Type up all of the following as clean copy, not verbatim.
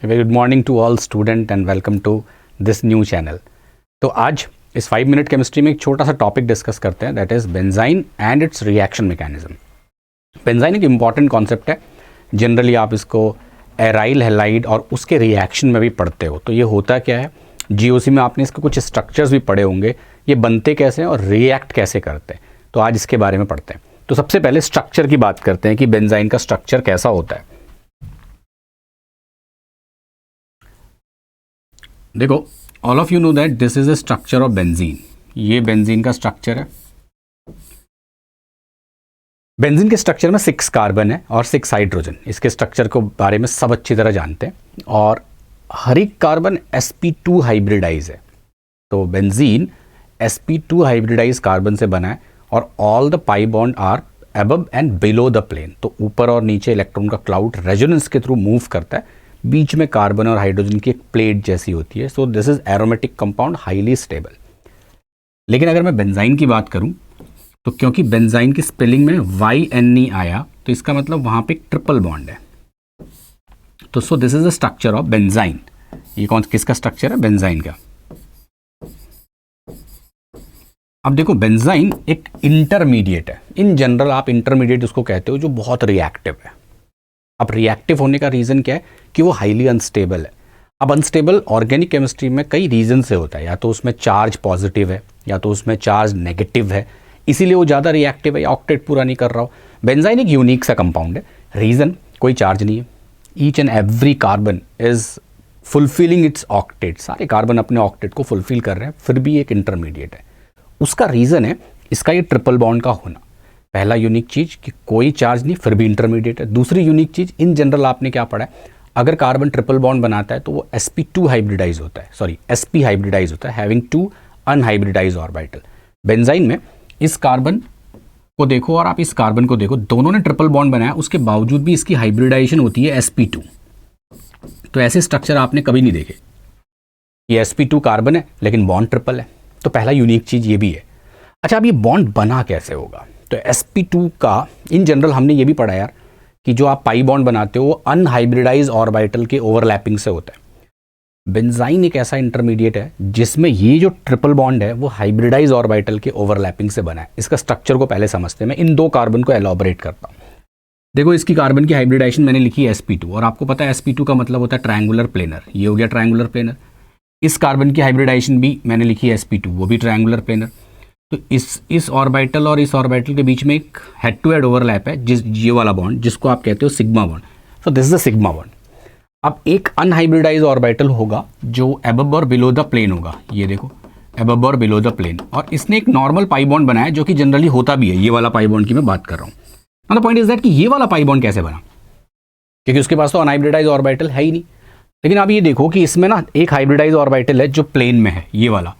Very good morning to all student and welcome to this new channel. तो आज इस 5 minute chemistry में एक छोटा सा टॉपिक डिस्कस करते हैं, that is benzene and it's reaction mechanism. Benzene एक इंपॉर्टेंट कॉन्सेप्ट है, जनरली आप इसको एराइल हैलाइड और उसके रिएक्शन में भी पढ़ते हो। तो ये होता क्या है, जीओसी में आपने इसके कुछ स्ट्रक्चर्स भी पढ़े होंगे, ये बनते कैसे हैं और रिएक्ट कैसे करते हैं। तो आज इसके बारे में पढ़ते हैं। तो सबसे पहले स्ट्रक्चर की बात करते हैं कि बेंजाइन का स्ट्रक्चर कैसा होता है। देखो, all of you know that this is a structure of benzene. ये बेंजीन का स्ट्रक्चर है। बेंजीन के स्ट्रक्चर में 6 कार्बन है और 6 हाइड्रोजन। इसके स्ट्रक्चर को बारे में सब अच्छी तरह जानते हैं और हर एक कार्बन sp2 हाइब्रिडाइज है। तो बेंजीन sp2 हाइब्रिडाइज कार्बन से बना है और all the pi bond are above and below the plane. तो ऊपर और नीचे इलेक्ट्रॉन का क्लाउड रेजोनेंस के थ्रू मूव करता है, बीच में कार्बन और हाइड्रोजन की एक प्लेट जैसी होती है। So this is aromatic compound, highly stable. लेकिन अगर मैं बेंजाइन की बात करूं तो क्योंकि बेंजाइन की स्पेलिंग में YNE आया तो इसका मतलब वहां पे एक ट्रिपल बॉन्ड है। तो so this is the structure of benzene. ये किसका स्ट्रक्चर है? बेंजाइन का। अब देखो, बेंजाइन एक इंटरमीडिएट है। इन जनरल आप इंटरमीडिएट उसको कहते हो जो बहुत रिएक्टिव है। अब रिएक्टिव होने का रीज़न क्या है कि वो हाईली अनस्टेबल है। अब अनस्टेबल ऑर्गेनिक केमिस्ट्री में कई रीज़न से होता है, या तो उसमें चार्ज पॉजिटिव है या तो उसमें चार्ज नेगेटिव है, इसीलिए वो ज़्यादा रिएक्टिव है या ऑक्टेट पूरा नहीं कर रहा हो। बेंजाइन एक यूनिक सा कंपाउंड है। रीज़न, कोई चार्ज नहीं है। Each and every carbon is fulfilling it's octet. सारे कार्बन अपने ऑक्टेट को फुलफिल कर रहे हैं, फिर भी एक इंटरमीडिएट है। उसका रीज़न है इसका ये ट्रिपल बॉन्ड का होना। पहला यूनिक चीज़ कि कोई चार्ज नहीं, फिर भी इंटरमीडिएट है। दूसरी यूनिक चीज़, इन जनरल आपने क्या पढ़ा है, अगर कार्बन ट्रिपल बॉन्ड बनाता है तो वो sp2 हाइब्रिडाइज होता है, सॉरी sp हाइब्रिडाइज होता है, हैविंग 2 अनहाइब्रिडाइज ऑर्बिटल। बेंजाइन में इस कार्बन को देखो और आप इस कार्बन को देखो, दोनों ने ट्रिपल बॉन्ड बनाया, उसके बावजूद भी इसकी हाइब्रिडाइजेशन होती है sp2। तो ऐसे स्ट्रक्चर आपने कभी नहीं देखे। ये sp2 कार्बन है लेकिन बॉन्ड ट्रिपल है। तो पहला यूनिक चीज़ ये भी है। अच्छा, अब ये बॉन्ड बना कैसे होगा? तो sp2 का इन जनरल हमने ये भी पढ़ा यार कि जो आप पाई बॉन्ड बनाते हो वो अनहाइब्रिडाइज ऑर्बिटल के ओवरलैपिंग से होता है। बेंजाइन एक ऐसा इंटरमीडिएट है जिसमें ये जो ट्रिपल बॉन्ड है वो हाइब्रिडाइज ऑर्बिटल के ओवरलैपिंग से बना है। इसका स्ट्रक्चर को पहले समझते हैं। मैं इन 2 कार्बन को एलॉबरेट करता हूँ। देखो, इसकी कार्बन की हाइब्रिडाइजेशन मैंने लिखी है sp2 और आपको पता है sp2 का मतलब होता है ट्रायंगुलर प्लेनर। ये हो गया ट्रायंगुलर प्लेनर। इस कार्बन की हाइब्रिडाइजेशन भी मैंने लिखी है sp2, वो भी ट्रायंगुलर प्लेनर। तो इस ऑर्बिटल और इस ऑर्बिटल के बीच में एक हेड टू हेड ओवरलैप है, ये वाला बॉन्ड जिसको आप कहते हो sigma bond. So this is the sigma bond. अब एक अनहाइब्रिडाइज ऑर्बिटल होगा जो अबव और बिलो द प्लेन होगा। ये देखो, अबव और बिलो द प्लेन। और इसने एक नॉर्मल पाई बॉन्ड बनाया जो कि जनरली होता भी है। ये वाला पाई बॉन्ड की मैं बात कर रहा हूँ। मतलब पॉइंट इज दैट कि ये वाला पाई बॉन्ड कैसे बना, क्योंकि उसके पास तो अनहाइब्रिडाइज ऑर्बिटल है ही नहीं। लेकिन अब ये देखो कि इसमें ना एक हाइब्रिडाइज ऑर्बिटल है जो प्लेन में है, ये वाला,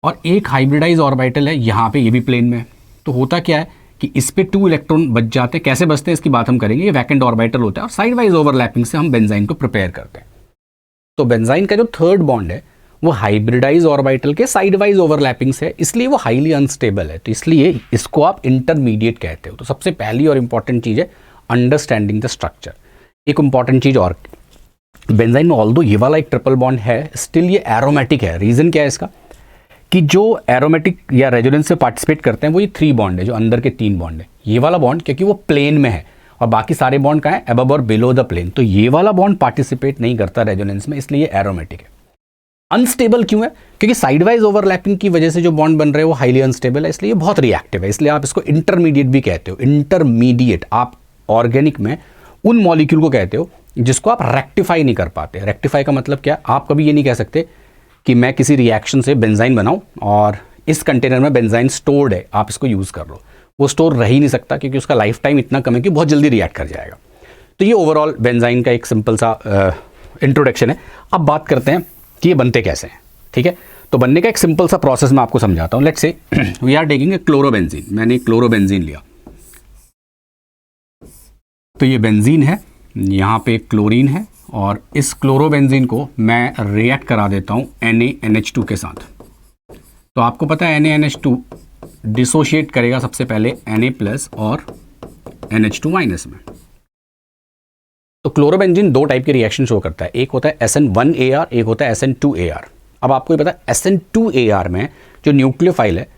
और एक हाइब्रिडाइज ऑर्बिटल है यहाँ पे, ये भी प्लेन में है। तो होता क्या है कि इस पे 2 इलेक्ट्रॉन बच जाते हैं। कैसे बचते हैं इसकी बात हम करेंगे। ये वैकेंट ऑर्बिटल होता है और साइड वाइज ओवरलैपिंग से हम बेंजाइन को प्रिपेयर करते हैं। तो बेंजाइन का जो थर्ड बॉन्ड है वो हाइब्रिडाइज ऑर्बिटल के साइड वाइज ओवरलैपिंग से है, इसलिए वो हाईली अनस्टेबल है। तो इसलिए इसको आप इंटरमीडिएट कहते हो। तो सबसे पहली और इंपॉर्टेंट चीज़ है अंडरस्टैंडिंग द स्ट्रक्चर। एक इंपॉर्टेंट चीज़ और, बेंजाइन में ऑल्दो ये वाला एक ट्रिपल बॉन्ड है, स्टिल ये एरोमेटिक है। रीज़न क्या है इसका कि जो एरोमेटिक या रेजोनेंस से पार्टिसिपेट करते हैं वो ये 3 बॉन्ड है, जो अंदर के 3 बॉन्ड है। ये वाला बॉन्ड क्योंकि वो प्लेन में है और बाकी सारे बॉन्ड कहाँ है, अबव और बिलो द प्लेन। तो ये वाला बॉन्ड पार्टिसिपेट नहीं करता रेजोनेंस में, इसलिए एरोमेटिक है। अनस्टेबल क्यों है? क्योंकि साइड वाइज ओवरलैपिंग की वजह से जो बॉन्ड बन रहे हैं वो हाईली अनस्टेबल है, इसलिए बहुत रिएक्टिव है। इसलिए आप इसको इंटरमीडिएट भी कहते हो। इंटरमीडिएट आप ऑर्गेनिक में उन मॉलिक्यूल को कहते हो जिसको आप रेक्टिफाई नहीं कर पाते। रेक्टिफाई का मतलब क्या? आप कभी ये नहीं कह सकते कि मैं किसी रिएक्शन से बेंजाइन बनाऊं और इस कंटेनर में बेंजाइन स्टोर्ड है, आप इसको यूज़ कर लो। वो स्टोर रह ही नहीं सकता क्योंकि उसका लाइफ टाइम इतना कम है कि बहुत जल्दी रिएक्ट कर जाएगा। तो ये ओवरऑल बेंजाइन का एक सिंपल सा इंट्रोडक्शन है। अब बात करते हैं कि ये बनते कैसे हैं। ठीक है, तो बनने का एक सिंपल सा प्रोसेस मैं आपको समझाता हूँ। Let's say we are taking a chlorobenzene. मैंने एक क्लोरोबेंजीन लिया, तो ये बेंजीन है, यहाँ पे क्लोरीन है और इस क्लोरोबेंजीन को मैं रिएक्ट करा देता हूँ NaNH2 के साथ। तो आपको पता है NaNH2 डिसोशिएट करेगा सबसे पहले Na+ और NH2- में। तो क्लोरोबेंजीन दो टाइप के रिएक्शन शो करता है, एक होता है SN1AR, एक होता है SN2AR। अब आपको ये पता है SN2AR में जो न्यूक्लियोफाइल है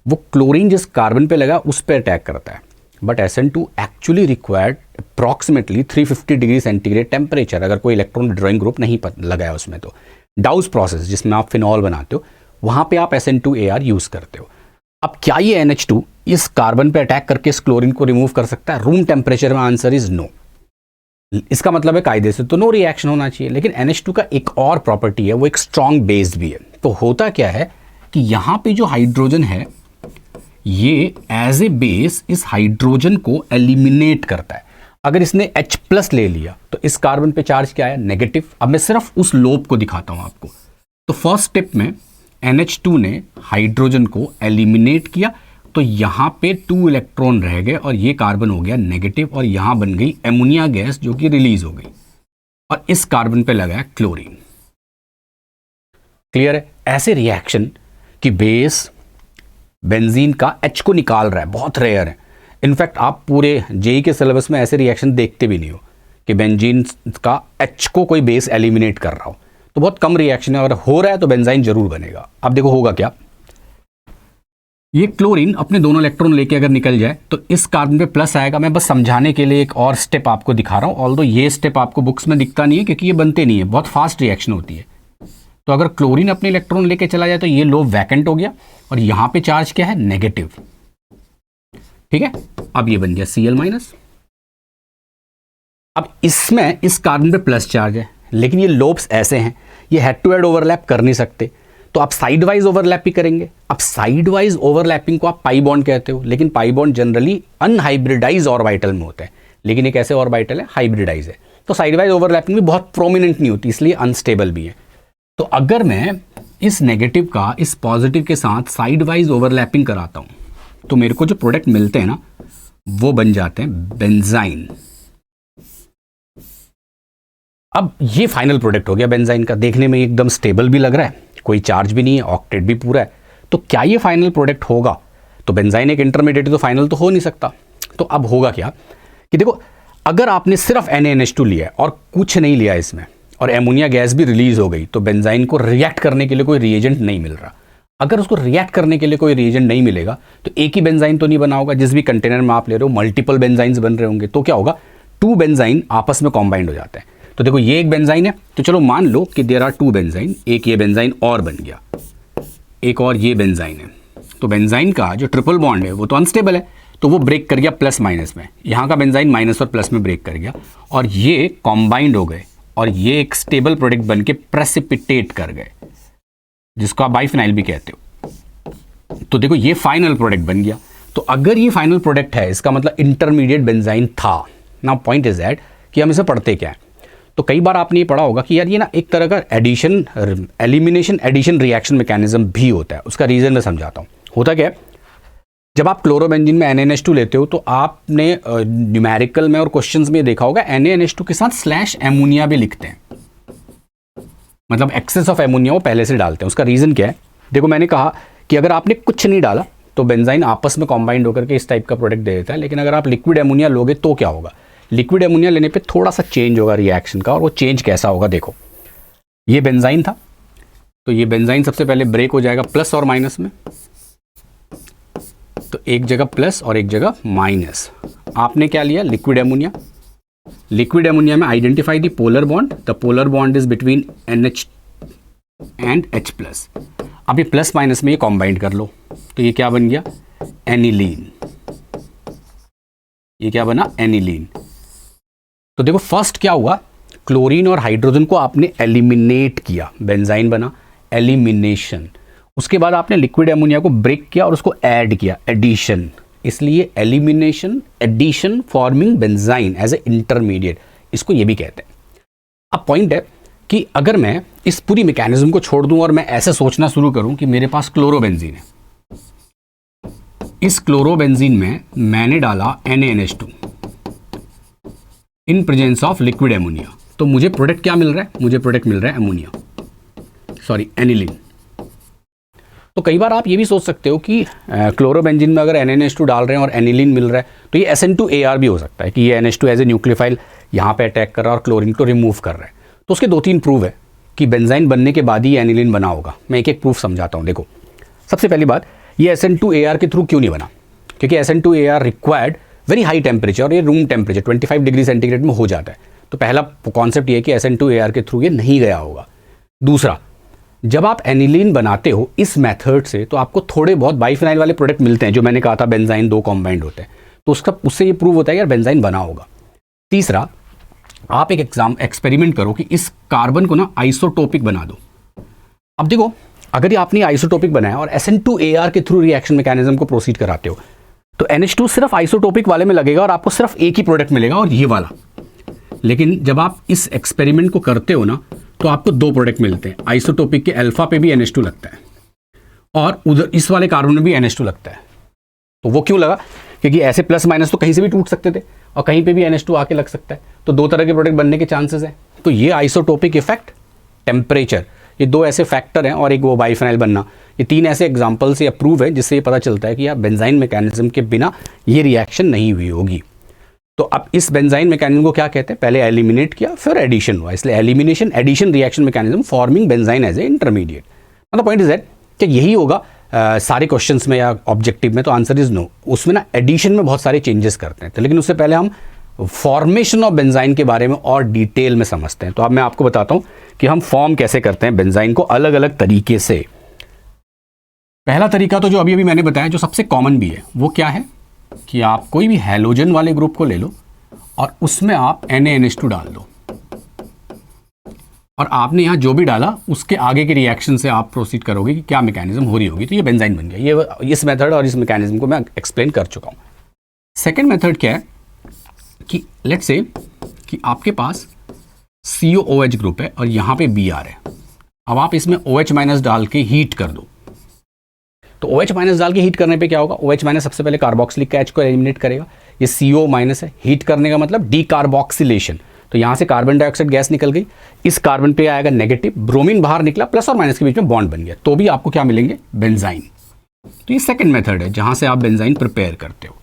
वो क्लोरीन जिस कार्बन पे लगा उस पर अटैक करता है, but SN2 actually required approximately 350 degree centigrade temperature अगर कोई इलेक्ट्रॉन ड्रॉइंग ग्रुप नहीं लगाया उसमें। तो डाउस प्रोसेस जिसमें आप फिनॉल बनाते हो वहाँ पे आप SN2AR यूज़ करते हो। अब क्या ये NH2 इस कार्बन पे अटैक करके इस क्लोरीन को रिमूव कर सकता है रूम टेम्परेचर में? Answer is no. इसका मतलब है कायदे से तो नो रिएक्शन होना चाहिए। लेकिन NH2 का एक और प्रॉपर्टी है, वो एक स्ट्रॉन्ग बेस्ड भी है। तो होता क्या है कि यहाँ पे जो हाइड्रोजन है ये एज ए बेस इस हाइड्रोजन को एलिमिनेट करता है। अगर इसने H+ ले लिया तो इस कार्बन पे चार्ज क्या है? नेगेटिव। अब मैं सिर्फ उस लोब को दिखाता हूं आपको। तो फर्स्ट स्टेप में NH2 ने हाइड्रोजन को एलिमिनेट किया तो यहां पे 2 इलेक्ट्रॉन रह गए और ये कार्बन हो गया नेगेटिव और यहां बन गई एमोनिया गैस जो कि रिलीज हो गई और इस कार्बन पे लगा क्लोरीन। क्लियर है? ऐसे रिएक्शन की बेस बेंजीन का H को निकाल रहा है बहुत रेयर है। इनफैक्ट आप पूरे जेई के सिलेबस में ऐसे रिएक्शन देखते भी नहीं हो कि बेंजीन का H को कोई बेस एलिमिनेट कर रहा हो। तो बहुत कम रिएक्शन है, अगर हो रहा है तो बेंजाइन जरूर बनेगा। अब देखो होगा क्या, ये क्लोरीन अपने दोनों इलेक्ट्रॉन लेके अगर निकल जाए तो इस कार्बन पे प्लस आएगा। मैं बस समझाने के लिए एक और स्टेप आपको दिखा रहा हूं, ऑल्दो ये स्टेप आपको बुक्स में दिखता नहीं है क्योंकि ये बनते नहीं है, बहुत फास्ट रिएक्शन होती है। तो अगर क्लोरीन अपने इलेक्ट्रॉन लेके चला जाए तो ये लोब वैकेंट हो गया और यहां पे चार्ज क्या है? नेगेटिव। ठीक है, अब ये बन गया Cl-। अब इसमें इस कार्बन पे प्लस चार्ज है लेकिन ये लोब्स ऐसे हैं, ये हेड टू हेड ओवरलैप कर नहीं सकते, तो आप साइड वाइज ओवरलैप ही करेंगे। अब साइड वाइज ओवरलैपिंग को आप पाई बॉन्ड कहते हो, लेकिन pi bond generally unhybridised orbital में होता है, लेकिन एक ऐसे ऑर्बिटल है हाइब्रिडाइज है। तो साइड वाइज ओवरलैपिंग भी बहुत प्रोमिनेंट नहीं होती, इसलिए अनस्टेबल भी है। तो अगर मैं इस नेगेटिव का इस पॉजिटिव के साथ साइड वाइज ओवरलैपिंग कराता हूं तो मेरे को जो प्रोडक्ट मिलते हैं ना वो बन जाते हैं बेंजाइन। अब ये फाइनल प्रोडक्ट हो गया बेंजाइन का, देखने में एकदम स्टेबल भी लग रहा है, कोई चार्ज भी नहीं है, ऑक्टेट भी पूरा है। तो क्या ये फाइनल प्रोडक्ट होगा? तो बेंजाइन एक इंटरमीडिएट तो फाइनल तो हो नहीं सकता। तो अब होगा क्या कि देखो, अगर आपने सिर्फ NaNH2 लिया है और कुछ नहीं लिया इसमें और एमोनिया गैस भी रिलीज हो गई तो बेंजाइन को रिएक्ट करने के लिए कोई रिएजेंट नहीं मिल रहा। अगर उसको रिएक्ट करने के लिए कोई रिएजेंट नहीं मिलेगा तो एक ही बेंजाइन तो नहीं बना होगा, जिस भी कंटेनर में आप ले रहे हो मल्टीपल बेंजाइन्स बन रहे होंगे। तो क्या होगा? 2 बेंजाइन आपस में कॉम्बाइंड हो जाते हैं। तो देखो ये एक बेंजाइन है, तो चलो मान लो कि देयर आर 2 बेंजाइन, एक ये बेंजाइन और बन गया, एक और ये बेंजाइन है। तो बेंजाइन का जो ट्रिपल बॉन्ड है वो तो अनस्टेबल है, तो वो ब्रेक कर गया प्लस माइनस में, यहाँ का बेंजाइन माइनस और प्लस में ब्रेक कर गया और ये कॉम्बाइंड हो गए और ये एक स्टेबल प्रोडक्ट बन के प्रेसिपिटेट कर गए, जिसको आप बाइफिनाइल भी कहते हो। तो देखो ये फाइनल प्रोडक्ट बन गया। तो अगर ये फाइनल प्रोडक्ट है इसका मतलब इंटरमीडिएट बेंजाइन था। नाउ पॉइंट इज दैट कि हम इसे पढ़ते क्या है। तो कई बार आपने ये पढ़ा होगा कि यार ये ना एक तरह का addition elimination addition reaction mechanism भी होता है। उसका रीजन मैं समझाता हूँ। होता क्या है, जब आप क्लोरोबेंजीन में NaNH2 लेते हो तो आपने न्यूमेरिकल में और क्वेश्चंस में देखा होगा NaNH2 के साथ स्लैश एमोनिया भी लिखते हैं, मतलब एक्सेस ऑफ एमोनिया वो पहले से डालते हैं। उसका रीजन क्या है? देखो मैंने कहा कि अगर आपने कुछ नहीं डाला तो बेंजाइन आपस में कॉम्बाइंड होकर के इस टाइप का प्रोडक्ट दे देता है, लेकिन अगर आप लिक्विड एमोनिया लोगे तो क्या होगा? लिक्विड एमोनिया लेने पे थोड़ा सा चेंज होगा रिएक्शन का, और वो चेंज कैसा होगा देखो। ये बेंजाइन था तो ये बेंजाइन सबसे पहले ब्रेक हो जाएगा प्लस और माइनस में, तो एक जगह प्लस और एक जगह माइनस। आपने क्या लिया? Liquid ammonia. लिक्विड एमोनिया में identify the polar bond, the polar bond is between NH and H+। अब ये प्लस माइनस में ये कॉम्बाइंड कर लो तो ये क्या बन गया? एनिलीन। ये क्या बना? एनिलीन। तो देखो फर्स्ट क्या हुआ, क्लोरीन और हाइड्रोजन को आपने एलिमिनेट किया, बेंजाइन बना, एलिमिनेशन। उसके बाद आपने लिक्विड एमोनिया को ब्रेक किया और उसको ऐड किया, एडिशन। इसलिए elimination addition forming benzyne as a intermediate, इसको ये भी कहते हैं। अब पॉइंट है कि अगर मैं इस पूरी मैकेनिज्म को छोड़ दूं और मैं ऐसे सोचना शुरू करूं कि मेरे पास क्लोरोबेंजीन है, इस क्लोरोबेंजीन में मैंने डाला NaNH2 in presence of liquid ammonia, तो मुझे प्रोडक्ट क्या मिल रहा है? मुझे प्रोडक्ट मिल रहा है एमोनिया, सॉरी एनिलीन। तो कई बार आप ये भी सोच सकते हो कि क्लोरोबेंजीन में अगर NaNH2 डाल रहे हैं और एनिलीन मिल रहा है तो ये SN2AR भी हो सकता है कि ये NH2 एज ए न्यूक्लियोफाइल यहाँ पे अटैक कर रहा है और क्लोरीन को रिमूव कर रहा है। तो उसके 2-3 प्रूफ है कि बेंजाइन बनने के बाद ही एनिलीन बना होगा। मैं एक एक प्रूफ समझाता हूँ। देखो, सबसे पहली बात, ये SN2AR के थ्रू क्यों नहीं बना? क्योंकि SN2AR required very high temperature और ये रूम टेम्परेचर 25 डिग्री सेंटीग्रेड में हो जाता है। तो पहला कॉन्सेप्ट ये है कि SN2AR के थ्रू ये नहीं गया होगा। दूसरा, जब आप एनिलीन बनाते हो इस मेथड से तो आपको थोड़े बहुत बाइफिनाइल वाले प्रोडक्ट मिलते हैं, जो मैंने कहा था बेंजाइन 2 कॉम्बाइंड होते हैं, तो उससे ये प्रूव होता है यार बेंजाइन बना होगा। तीसरा, आप एक एक्सपेरिमेंट करो कि इस कार्बन को ना आइसोटोपिक बना दो। अब देखो, अगर आपने आइसोटोपिक बनाया और SN2AR के थ्रू रिएक्शन मैकेनिज्म को प्रोसीड कराते हो तो NH2 सिर्फ आइसोटोपिक वाले में लगेगा और आपको सिर्फ एक ही प्रोडक्ट मिलेगा और ये वाला। लेकिन जब आप इस एक्सपेरिमेंट को करते हो ना तो आपको 2 प्रोडक्ट मिलते हैं। आइसोटोपिक के अल्फा पे भी NH2 लगता है और उधर इस वाले कार्बन में भी NH2 लगता है। तो वो क्यों लगा? क्योंकि ऐसे प्लस माइनस तो कहीं से भी टूट सकते थे और कहीं पे भी NH2 आके लग सकता है, तो 2 तरह के प्रोडक्ट बनने के चांसेस हैं। तो ये आइसोटोपिक इफेक्ट, टेम्परेचर, ये 2 ऐसे फैक्टर हैं और एक वो बाइफिनाइल बनना, ये 3 ऐसे एग्जाम्पल से अप्रूव है जिससे ये पता चलता है कि यार बेंजाइन मैकेनिज्म के बिना ये रिएक्शन नहीं हुई होगी। तो अब इस बेंजाइन मैकेनिज्म को क्या कहते हैं? पहले एलिमिनेट किया फिर एडिशन हुआ, इसलिए elimination addition reaction mechanism forming benzyne as a intermediate. मतलब पॉइंट इज दैट कि यही होगा सारे क्वेश्चंस में या ऑब्जेक्टिव में, तो आंसर इज नो। उसमें ना एडिशन में बहुत सारे चेंजेस करते हैं, तो लेकिन उससे पहले हम फॉर्मेशन ऑफ बेंजाइन के बारे में और डिटेल में समझते हैं। तो अब मैं आपको बताता हूं कि हम फॉर्म कैसे करते हैं बेंजाइन को अलग अलग तरीके से। पहला तरीका तो जो अभी अभी मैंने बताया, जो सबसे कॉमन भी है, वो क्या है कि आप कोई भी हैलोजन वाले ग्रुप को ले लो और उसमें आप NaNH2 डाल दो और आपने यहाँ जो भी डाला उसके आगे के रिएक्शन से आप प्रोसीड करोगे कि क्या मैकेनिज्म हो रही होगी, तो ये बेंजाइन बन गया। ये इस मेथड और इस मैकेनिज्म को मैं एक्सप्लेन कर चुका हूँ। सेकेंड मेथड क्या है कि लेट्स से कि आपके पास COOH ग्रुप है और यहाँ पे Br है। अब आप इसमें OH- डाल के हीट कर दो। तो OH- डाल के हीट करने पे क्या होगा? OH- सबसे पहले कार्बोक्सिलिक का H को एलिमिनेट करेगा। ये CO- है, हीट करने का मतलब डीकार्बोक्सिलेशन। तो यहाँ से कार्बन डाइऑक्साइड गैस निकल गई, इस कार्बन पे आएगा नेगेटिव, ब्रोमीन बाहर निकला, प्लस और माइनस के बीच में बॉन्ड बन गया, तो भी आपको क्या मिलेंगे? बेंजाइन। तो ये सेकंड मेथड है जहाँ से आप बेंजाइन प्रिपेयर करते हो।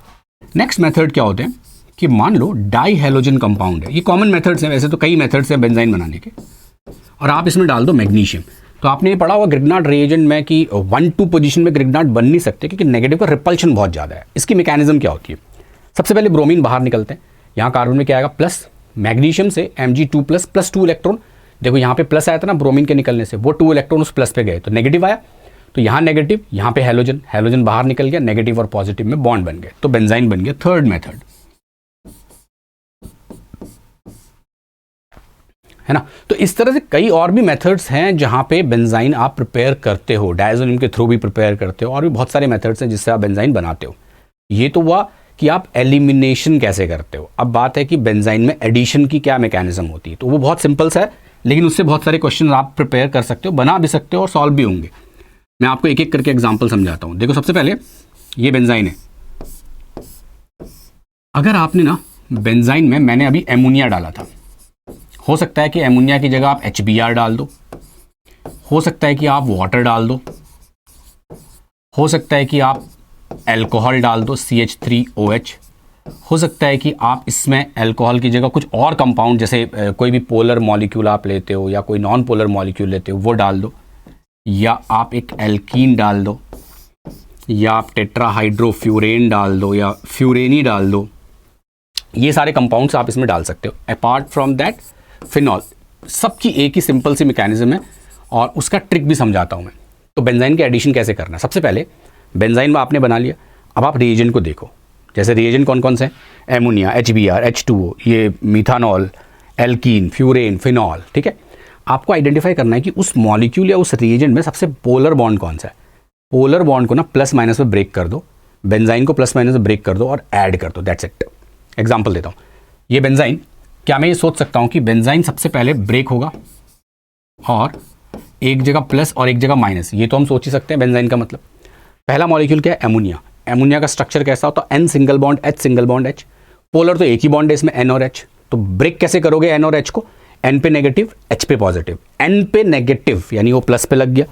नेक्स्ट मेथड क्या होते हैं कि मान लो डाई हैलोजन कंपाउंड है। ये कॉमन मेथड्स हैं, वैसे तो कई मेथड्स हैं बेंजाइन बनाने के, और आप इसमें डाल दो मैग्नीशियम। तो आपने ये पढ़ा हुआ ग्रिग्नार्ड रिएजेंट में कि 1-2 पोजीशन में ग्रिग्नार्ड बन नहीं सकते क्योंकि नेगेटिव का रिपल्शन बहुत ज़्यादा है। इसकी मैकेनिज्म क्या होती है? सबसे पहले ब्रोमीन बाहर निकलते हैं, यहाँ कार्बन में क्या आएगा? प्लस, मैग्नीशियम से Mg2+ प्लस 2 इलेक्ट्रॉन, देखो यहाँ पे प्लस आया था ना ब्रोमीन के निकलने से, वो 2 इलेक्ट्रॉन उस प्लस पे गए तो नेगेटिव आया, तो यहाँ नेगेटिव, यहाँ पे हैलोजन, हैलोजन बाहर निकल गया, नेगेटिव और पॉजिटिव में बॉन्ड बन गए, तो बेंजाइन बन गया। थर्ड मेथड है ना। तो इस तरह से कई और भी मेथड्स हैं जहां पे बेंजाइन आप प्रिपेयर करते हो, डायज़ोनियम के थ्रू भी प्रिपेयर करते हो, और भी बहुत सारे मेथड्स हैं जिससे आप बेंजाइन बनाते हो। ये तो हुआ कि आप एलिमिनेशन कैसे करते हो। अब बात है कि बेंजाइन में एडिशन की क्या मैकेनिज्म होती है, तो वो बहुत सिंपल सा है, लेकिन उससे बहुत सारे क्वेश्चन आप प्रिपेयर कर सकते हो, बना भी सकते हो और सॉल्व भी होंगे। मैं आपको एक एक करके एग्जाम्पल समझाता हूँ। देखो, सबसे पहले ये बेंजाइन है। अगर आपने ना बेंजाइन में, मैंने अभी एमोनिया डाला था, हो सकता है कि एमोनिया की जगह आप HBr डाल दो, हो सकता है कि आप वाटर डाल दो, हो सकता है कि आप अल्कोहल डाल दो CH3OH, हो सकता है कि आप इसमें अल्कोहल की जगह कुछ और कंपाउंड जैसे कोई भी पोलर मॉलिक्यूल आप लेते हो या कोई नॉन पोलर मॉलिक्यूल लेते हो वो डाल दो, या आप एक एल्कीन डाल दो, या आप टेट्राहाइड्रोफ्यूरेन डाल दो, या फ्यूरेनी डाल दो। ये सारे कंपाउंड्स आप इसमें डाल सकते हो। अपार्ट फ्रॉम दैट फिनॉल, सबकी एक ही सिंपल सी मैकेनिज्म है और उसका ट्रिक भी समझाता हूँ मैं। तो बेंजाइन के एडिशन कैसे करना है। सबसे पहले बेंजाइन में आपने बना लिया, अब आप रिएजेंट को देखो। जैसे रिएजेंट कौन कौन से हैं? एमोनिया, HBr, H2O, ये मिथानॉल, एल्कीन, फ्यूरेन, फिनॉल, ठीक है। आपको आइडेंटिफाई करना है कि उस मॉलिक्यूल या उस रिएजेंट में सबसे पोलर बॉन्ड कौन सा है। पोलर बॉन्ड को ना प्लस माइनस में ब्रेक कर दो, बेंजाइन को प्लस माइनस में ब्रेक कर दो और ऐड कर दो, दैट्स इट। एग्जाम्पल देता हूँ, ये बेंजाइन, क्या मैं ये सोच सकता हूँ कि बेंजाइन सबसे पहले ब्रेक होगा और एक जगह प्लस और एक जगह माइनस, ये तो हम सोच ही सकते हैं बेंजाइन का मतलब। पहला मॉलिक्यूल क्या है? एमोनिया। एमोनिया का स्ट्रक्चर कैसा होता है? N single bond H single bond H, polar तो एक ही बॉन्ड है इसमें N और H। तो ब्रेक कैसे करोगे N और H को? N पे नेगेटिव, H पे पॉजिटिव। N पे नेगेटिव यानी वो प्लस पे लग गया,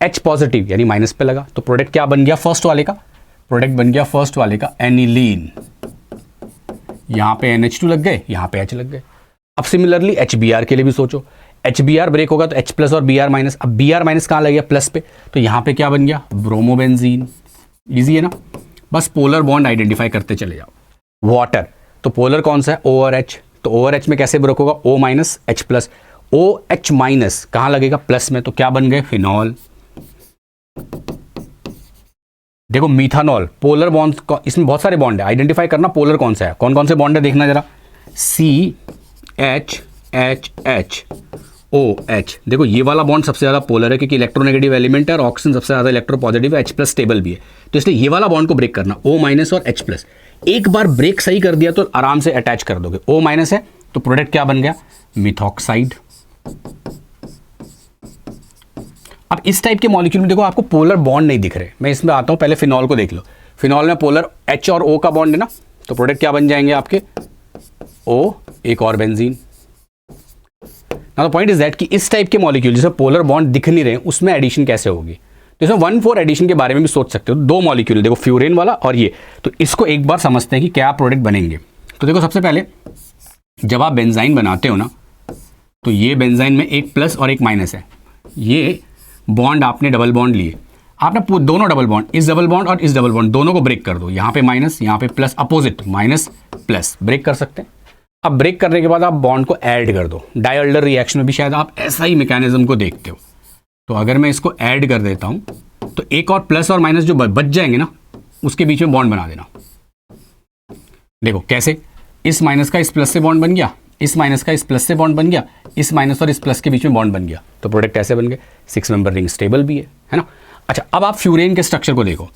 H पॉजिटिव यानी माइनस पे लगा, तो प्रोडक्ट क्या बन गया फर्स्ट वाले का, प्रोडक्ट बन गया फर्स्ट वाले का एनिलीन। यहां पे NH2 लग गए, यहां पे H लग गए। अब सिमिलरली HBr के लिए भी सोचो, HBr ब्रेक होगा तो H प्लस और Br माइनस, अब Br माइनस कहां लग गया प्लस पे, तो यहां पे क्या बन गया ब्रोमोबेंजीन। इजी है ना, बस पोलर बॉन्ड आइडेंटिफाई करते चले जाओ। वाटर तो पोलर कौन सा है O और H, तो O और H में कैसे ब्रेक होगा O minus H plus, OH minus कहां लगेगा प्लस में, तो क्या बन गए फिनॉल। देखो मीथानॉल पोलर बॉन्ड, इसमें बहुत सारे बॉन्ड है, आइडेंटिफाई करना पोलर कौन सा है, कौन कौन से बॉन्ड है देखना जरा, CHHHOH। देखो ये वाला बॉन्ड सबसे ज्यादा पोलर है क्योंकि इलेक्ट्रोनेगेटिव एलिमेंट है और ऑक्सीजन सबसे ज्यादा इलेक्ट्रोपॉजिटिव है, H प्लस स्टेबल भी है, तो इसलिए ये वाला बॉन्ड को ब्रेक करना O माइनस और H प्लस। एक बार ब्रेक सही कर दिया तो आराम से अटैच कर दोगे। O माइनस है तो प्रोडक्ट क्या बन गया मिथॉक्साइड। अब इस टाइप के मॉलिक्यूल में देखो आपको पोलर बॉन्ड नहीं दिख रहे, मैं इसमें आता हूं, पहले फिनॉल को देख लो। फिनॉल में पोलर H और O का बॉन्ड है ना, तो प्रोडक्ट क्या बन जाएंगे आपके O, एक और benzene. Now the point is that कि इस टाइप के मॉलिक्यूल जिसमें पोलर बॉन्ड दिख नहीं रहे उसमें एडिशन कैसे होगी, तो इसमें 1,4 एडिशन के बारे में भी सोच सकते हो। दो मॉलिक्यूल देखो फ्यूरेन वाला और ये, तो इसको एक बार समझते हैं कि क्या प्रोडक्ट बनेंगे। तो देखो सबसे पहले जब आप बेंजाइन बनाते हो ना, तो ये बेंजाइन में एक प्लस और एक माइनस है, ये बॉन्ड आपने डबल बॉन्ड लिए, आपने दोनों डबल बॉन्ड, इस डबल बॉन्ड और इस डबल बॉन्ड दोनों को ब्रेक कर दो, यहाँ पे माइनस यहाँ पे plus, opposite minus plus break कर सकते हैं। अब ब्रेक करने के बाद आप बॉन्ड को ऐड कर दो, डायल्डर रिएक्शन में भी शायद आप ऐसा ही मैकेनिज्म को देखते हो। तो अगर मैं इसको ऐड कर देता हूं तो एक और प्लस और माइनस जो बच जाएंगे ना उसके बीच में बॉन्ड बना देना। देखो कैसे, इस माइनस का इस प्लस से बॉन्ड बन गया, इस माइनस का इस प्लस से बॉन्ड बन गया, इस माइनस और इस प्लस के बीच में बॉन्ड बन गया, तो प्रोडक्ट ऐसे बन गए। 6 मेंबर रिंग स्टेबल भी है ना। अच्छा अब आप फ्यूरेन के स्ट्रक्चर को देखो,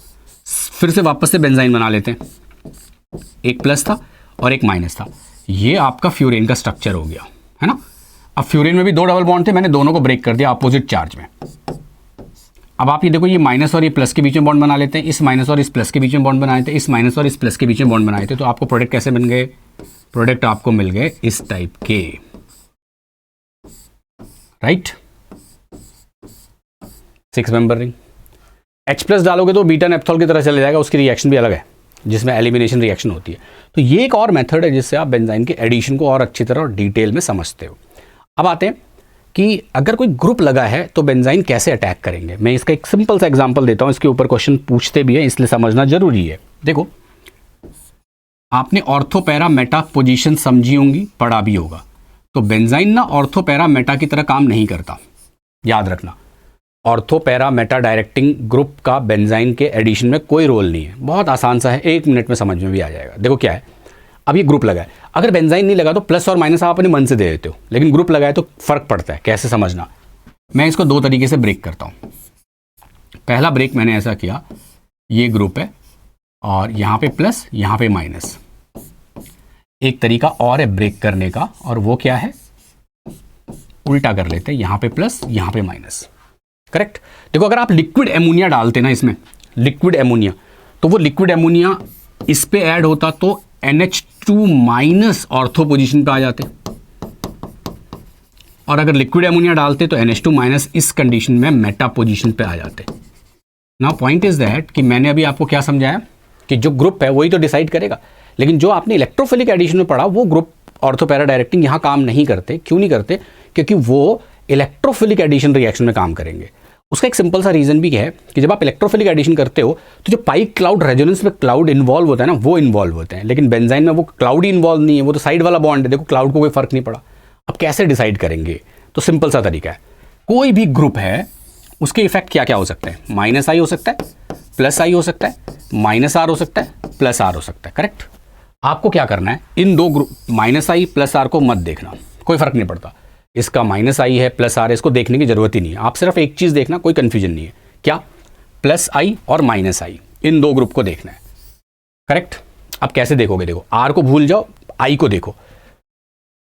फिर से वापस से बेंजाइन बना लेते हैं, एक प्लस था और एक माइनस था, ये आपका फ्यूरेन का स्ट्रक्चर हो गया है ना। अब फ्यूरेन में भी दो डबल बॉन्ड थे, मैंने दोनों को ब्रेक कर दिया अपोजिट चार्ज में। अब आप ये देखो, ये माइनस और ये प्लस के बीच में बॉन्ड बना लेते हैं, इस माइनस और इस प्लस के बीच में बॉन्ड बनाए थे, इस माइनस और इस प्लस के बीच में बॉन्ड बनाए थे, तो आपको प्रोडक्ट कैसे बन गए, प्रोडक्ट आपको मिल गए इस टाइप के, right. 6 member ring. H plus डालोगे तो बीटा नेप्थॉल की तरह चले जाएगा, उसकी रिएक्शन भी अलग है जिसमें एलिमिनेशन रिएक्शन होती है। तो ये एक और मेथड है जिससे आप बेंजाइन के एडिशन को और अच्छी तरह और डिटेल में समझते हो। अब आते हैं कि अगर कोई ग्रुप लगा है तो बेंजाइन कैसे अटैक करेंगे। मैं इसका एक सिंपल सा एग्जांपल देता हूं, इसके ऊपर क्वेश्चन पूछते भी हैं इसलिए समझना जरूरी है। देखो आपने ऑर्थो पैरा मेटा पोजीशन समझी होंगी, पढ़ा भी होगा। तो बेंजाइन ना ऑर्थो पैरा मेटा की तरह काम नहीं करता, याद रखना। Ortho para Meta directing group का बेंजाइन के एडिशन में कोई रोल नहीं है, बहुत आसान सा है, 1 मिनट में समझ में भी आ जाएगा। देखो क्या है, अब ये ग्रुप लगा है, अगर बेंजाइन नहीं लगा तो प्लस और माइनस आप अपने मन से दे देते हो, लेकिन ग्रुप लगा है तो फर्क पड़ता है। कैसे समझना, मैं इसको 2 तरीके से ब्रेक करता हूं। पहला ब्रेक मैंने ऐसा किया, ये ग्रुप है और यहां पे प्लस यहां पे माइनस। एक तरीका और है ब्रेक करने का, और वो क्या है, उल्टा कर लेते हैं, यहां पे प्लस यहां पे माइनस, करेक्ट। देखो अगर आप लिक्विड एमोनिया डालते ना इसमें, लिक्विड एमोनिया, तो वो लिक्विड एमोनिया इस पे ऐड होता तो NH2 माइनस ऑर्थो पोजीशन पे आ जाते, और अगर लिक्विड एमोनिया डालते तो NH2 माइनस इस कंडीशन में मेटा पोजीशन पे आ जाते। नाउ पॉइंट इज दैट कि मैंने अभी आपको क्या समझाया कि जो ग्रुप है वही तो डिसाइड करेगा, लेकिन जो आपने इलेक्ट्रोफिलिक एडिशन में पढ़ा वो ग्रुप ऑर्थो पैरा डायरेक्टिंग यहां काम नहीं करते। क्यों नहीं करते, क्योंकि वो इलेक्ट्रोफिलिक एडिशन रिएक्शन में काम करेंगे। उसका एक सिंपल सा रीजन भी है कि जब आप इलेक्ट्रोफिलिक एडिशन करते हो तो जो पाई क्लाउड रेजोनेंस में क्लाउड इन्वॉल्व होता है ना, वो इन्वॉल्व होते हैं, लेकिन बेंजाइन में वो क्लाउड ही इन्वॉल्व नहीं है, वो तो साइड वाला बॉन्ड है। देखो क्लाउड को कोई फर्क नहीं पड़ा। अब कैसे डिसाइड करेंगे, तो सिंपल सा तरीका है, कोई भी ग्रुप है उसके इफेक्ट क्या क्या हो सकते हैं, माइनस आई हो सकता है, प्लस आई हो सकता है, माइनस आर हो सकता है, प्लस आर हो सकता है, करेक्ट। आपको क्या करना है, इन दो group minus I plus R को मत देखना, कोई फर्क नहीं पड़ता, इसका माइनस आई है प्लस आर है, इसको देखने की जरूरत ही नहीं है। आप सिर्फ एक चीज देखना, कोई कंफ्यूजन नहीं है, क्या, प्लस आई और माइनस आई, इन दो ग्रुप को देखना है, करेक्ट। अब कैसे देखोगे, देखो आर को भूल जाओ, आई को देखो।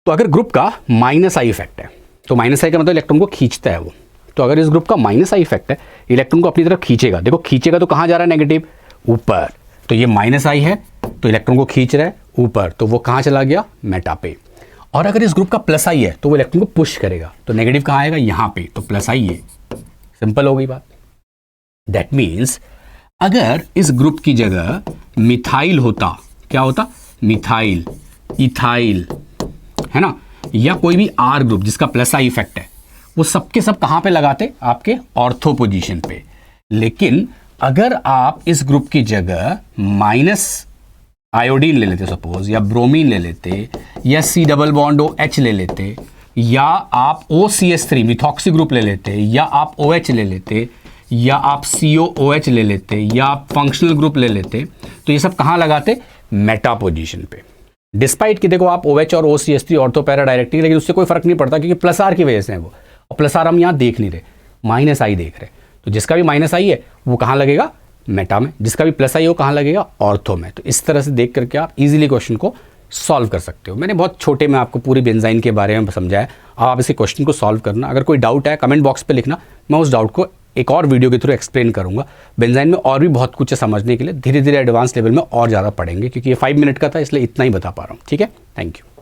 तो अगर ग्रुप का माइनस आई इफेक्ट है, तो माइनस आई का मतलब इलेक्ट्रॉन को खींचता है वो, तो अगर इस ग्रुप का माइनस आई इफेक्ट है, इलेक्ट्रॉन को अपनी तरफ खींचेगा। देखो खींचेगा तो कहां जा रहा है, नेगेटिव, ऊपर। तो ये माइनस आई है तो इलेक्ट्रॉन को खींच रहा है ऊपर, तो वो कहां चला गया, मेटा पे। और अगर इस ग्रुप का प्लस आई है तो वो इलेक्ट्रॉन को पुश करेगा, तो नेगेटिव कहां आएगा, यहां पे, तो प्लस आई है। सिंपल हो गई बात। दैट मीन्स अगर इस ग्रुप की जगह मिथाइल होता, क्या होता, मिथाइल, इथाइल, है ना, या कोई भी आर ग्रुप जिसका प्लस आई इफेक्ट है, वो सबके सब कहां पे लगाते, आपके ऑर्थो पोजीशन पे। लेकिन अगर आप इस ग्रुप की जगह माइनस आयोडीन ले लेते सपोज, या ब्रोमीन ले लेते, या C double bond O H ले लेते, या आप OCH3 मिथॉक्सी ग्रुप ले लेते, या आप OH ले लेते, या आप COOH ले लेते, या आप फंक्शनल ग्रुप ले लेते, तो ये सब कहाँ लगाते, मेटा पोजीशन पे। डिस्पाइट कि देखो आप OH और OCH3 ऑर्थो पैरा डायरेक्टली, लेकिन उससे कोई फर्क नहीं पड़ता क्योंकि प्लस आर की वजह से है वो, और प्लस आर हम यहाँ देख नहीं रहे, माइनस आई देख रहे। तो जिसका भी माइनस आई है वो कहाँ लगेगा, मेटा में, जिसका भी प्लस आई है वो कहाँ लगेगा, ऑर्थो में। तो इस तरह से देख करके आप इजीली क्वेश्चन को सॉल्व कर सकते हो। मैंने बहुत छोटे में आपको पूरी बेंजाइन के बारे में समझाया, आप इसी क्वेश्चन को सॉल्व करना। अगर कोई डाउट है कमेंट बॉक्स पे लिखना, मैं उस डाउट को एक और वीडियो के थ्रू एक्सप्लेन करूंगा। बेंजाइन में और भी बहुत कुछ है समझने के लिए, धीरे धीरे एडवांस लेवल में और ज़्यादा पढ़ेंगे, क्योंकि ये 5 मिनट का था इसलिए इतना ही बता पा रहा हूँ। ठीक है, थैंक यू।